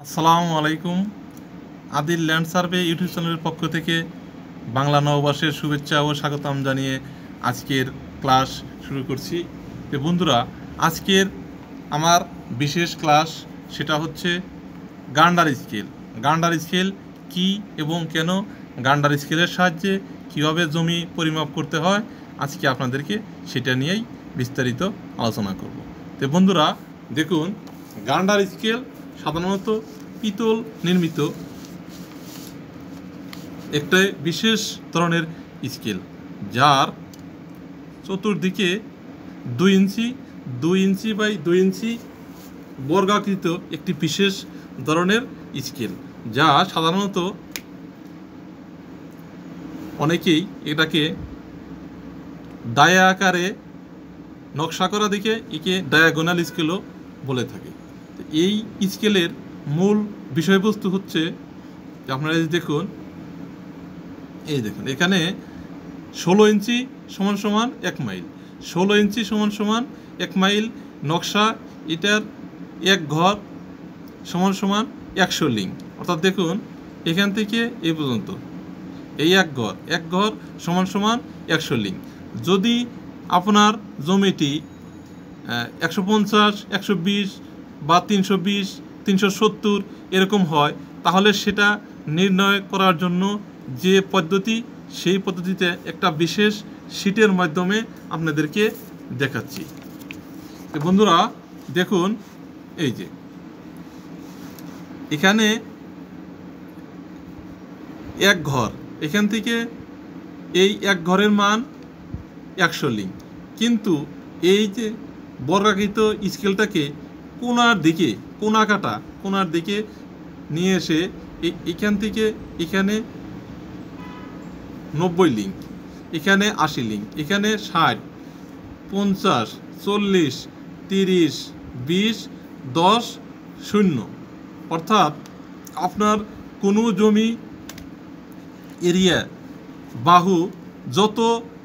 আসসালামু আলাইকুম। Adil land survey YouTube চ্যানেলের পক্ষ থেকে বাংলা নববর্ষের শুভেচ্ছা ও স্বাগতম জানিয়ে আজকের ক্লাস শুরু করছি। তো বন্ধুরা, আজকের আমার বিশেষ ক্লাস সেটা হচ্ছে গান্ডার স্কেল। গান্ডার স্কেল কি এবং কেন, গান্ডার স্কেলের সাহায্যে কীভাবে জমি পরিমাপ করতে হয়, আজকে আপনাদেরকে সেটা নিয়েই বিস্তারিত আলোচনা করব। তো বন্ধুরা দেখুন, গান্ডার স্কেল সাধারণত পিতল নির্মিত একটা বিশেষ ধরনের স্কেল, যার চতুর্দিকে 2 ইঞ্চি বাই 2 ইঞ্চি বর্গাকৃত একটি বিশেষ ধরনের স্কেল, যা সাধারণত অনেকেই এটাকে ডায়া আকারে নকশা করা দেখে একে ডায়াগোনাল স্কেলও বলে থাকে। এই স্কেলের মূল বিষয়বস্তু হচ্ছে, আপনারা দেখুন, এই দেখুন এখানে 16 ইঞ্চি সমান সমান 1 মাইল, 16 ইঞ্চি সমান সমান 1 মাইল নকশা। এটার এক ঘর সমান সমান 100 লিং, অর্থাৎ দেখুন এখান থেকে এই পর্যন্ত এই এক ঘর সমান সমান 100 লিং। যদি আপনার জমিটি 150, 120 বা 320, 370 এরকম হয়, তাহলে সেটা নির্ণয় করার জন্য যে পদ্ধতি, সেই পদ্ধতিতে একটা বিশেষ শীটের মাধ্যমে আপনাদেরকে দেখাচ্ছি। তো বন্ধুরা দেখুন, এই যে এখানে এক ঘর, এখান থেকে এই এক ঘরের মান 100 লিং, কিন্তু এই যে বর্গাকৃত স্কেলটাকে কোনার দিকে নিয়ে এসে এখান থেকে এখানে 90 লিং, এখানে 80 লিং, এখানে 60, 50, 40, 30, 20, 10, 0, অর্থাৎ আপনার কোনো জমি এরিয়া বাহু যত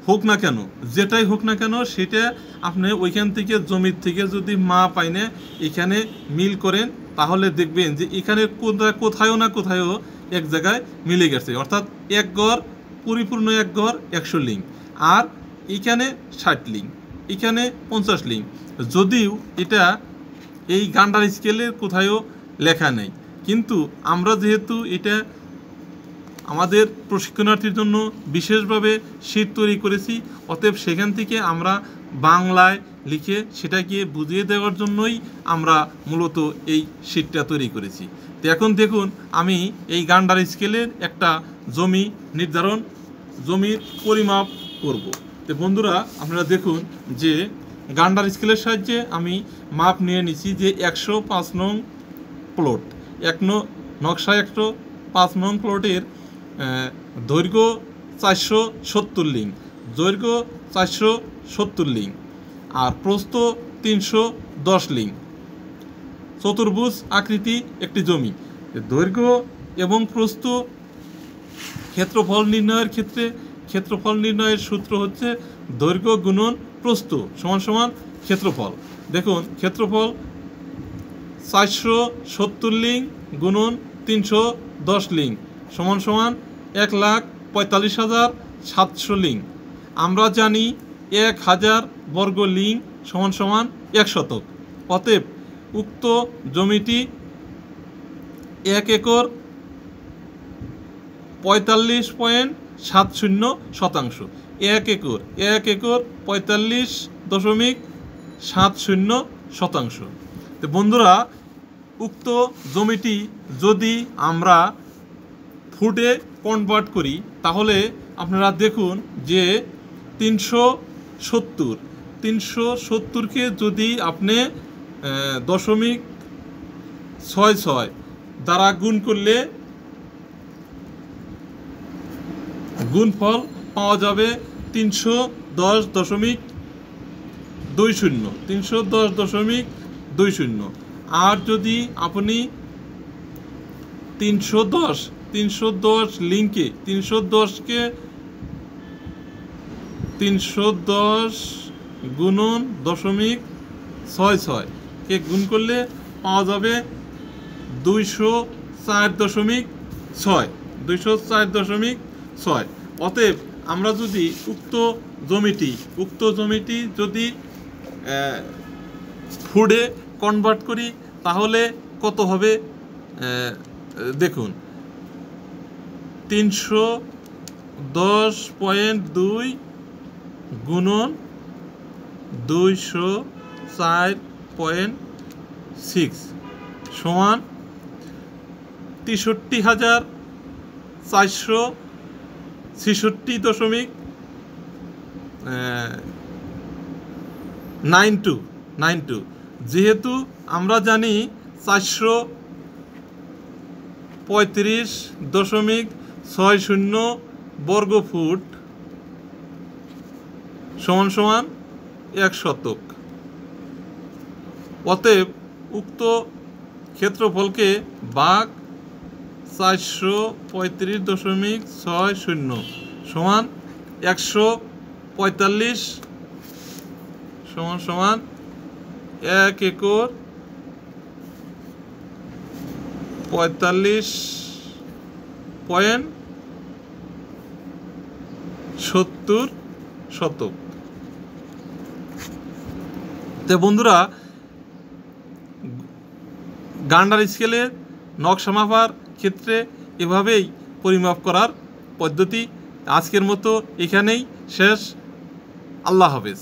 হোক না কেন, যেটাই হোক না কেন, সেটা আপনি ওইখান থেকে জমির থেকে যদি মাপ আইনে এখানে মিল করেন, তাহলে দেখবেন যে এখানে কোথাও না কোথাও এক জায়গায় মিলে গেছে। অর্থাৎ এক গড়, পরিপূর্ণ এক গড় 100 লিং, আর এখানে 60 লিং, এখানে 50 লিং। যদিও এটা এই গান্ডার স্কেলে কোথাও লেখা নেই, কিন্তু আমরা যেহেতু এটা আমাদের প্রশিক্ষণার্থীর জন্য বিশেষভাবে শীট তৈরি করেছি, অতএব সেখান থেকে আমরা বাংলায় লিখে সেটাকে বুঝিয়ে দেওয়ার জন্যই আমরা মূলত এই শীটটা তৈরি করেছি। তো এখন দেখুন, আমি এই গান্ডার স্কেলের একটা জমির পরিমাপ করব। তো বন্ধুরা আপনারা দেখুন যে গান্ডার স্কেলের সাহায্যে আমি মাপ নিয়ে নিছি যে 105 নং প্লট, নকশা 105 নং প্লটের দৈর্ঘ্য 470 লিং, দৈর্ঘ্য 470 লিং, আর প্রস্থ 310 লিং, চতুর্ভুজ আকৃতি একটি জমি। দৈর্ঘ্য এবং প্রস্থ ক্ষেত্রফল নির্ণয়ের সূত্র হচ্ছে দৈর্ঘ্য গুণন প্রস্থ সমান সমান ক্ষেত্রফল। দেখুন, ক্ষেত্রফল 470 লিং গুণন 310 লিং সমান সমান 1,45,700 লিং। আমরা জানি 1000 বর্গ লিং সমান সমান 1 শতক। অতএব উক্ত জমিটি 1 একর 45.70 শতাংশ। 1 একর 45.70 শতাংশ। তো বন্ধুরা, উক্ত জমিটি যদি আমরা ফুটে কনভার্ট করি, তাহলে আপনারা দেখুন যে 370কে যদি আপনি 0.66 দ্বারা গুণ করলে গুণফল পাওয়া যাবে 310.20। আর যদি আপনি 310 লিংকে 310 গুণন 0.66 কে গুণ করলে পাওয়া যাবে 204.6 204.6। অতএব আমরা যদি উক্ত জমিটি যদি ফুডে কনভার্ট করি তাহলে কত হবে দেখুন, 310.2 গুণন 204.6 সমান 63,466.92। যেহেতু আমরা জানি 435.60 বর্গ ফুট সমান 1 শতক। অতএব উক্ত ক্ষেত্রফলকে ভাগ 435.60 সমান 145 সমান 1 একর 45.70 শতক। তো বন্ধুরা, গান্ডার স্কেলের নকশা মাপার ক্ষেত্রে এভাবেই পরিমাপ করার পদ্ধতি। আজকের মতো এখানেই শেষ। আল্লাহ হাফেজ।